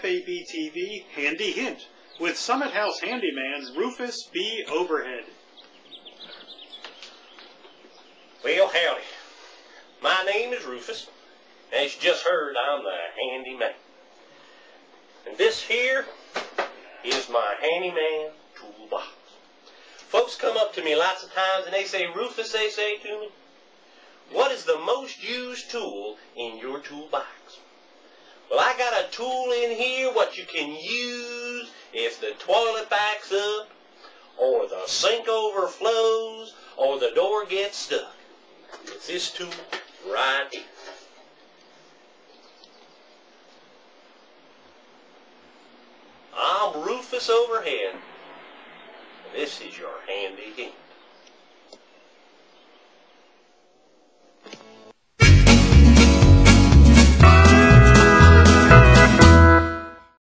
WFAB-TV Handy Hint with Summit House handyman Rufus B. Overhead. Well, howdy. My name is Rufus. As you just heard, I'm the handyman. And this here is my handyman toolbox. Folks come up to me lots of times and they say, Rufus, they say to me, what is the most used tool in your toolbox? Well, I got a tool in here what you can use if the toilet backs up, or the sink overflows, or the door gets stuck. It's this tool right here. I'm Rufus Overhead, and this is your handy hint.